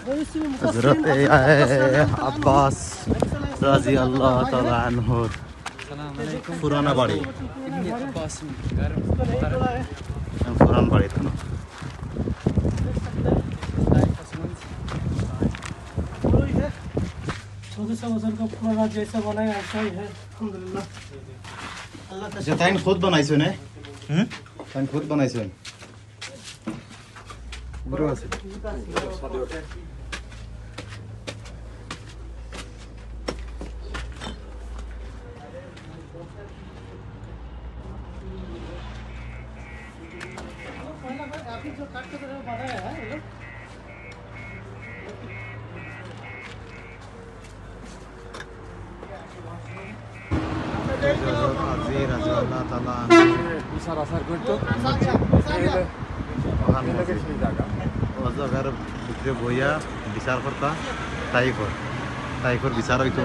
हजरत अब्बास रजी अल्लाह ताला अन्हु पुराना बाड़ी पुरान बाड़ी था ना का पुराना जैसा बनाया ऐसा ही है अल्हम्दुलिल्लाह। अल्लाह का ताइन खुद बनाइছো ने ताइन खुद बनाइছো बुरो আছে आपने जो काट के बनाया है ये আল্লাহ তাআলা বিশাল আসার করতো জায়গার ভিতরে বইয়া বিচার করতা তাইফর বিচার হইতো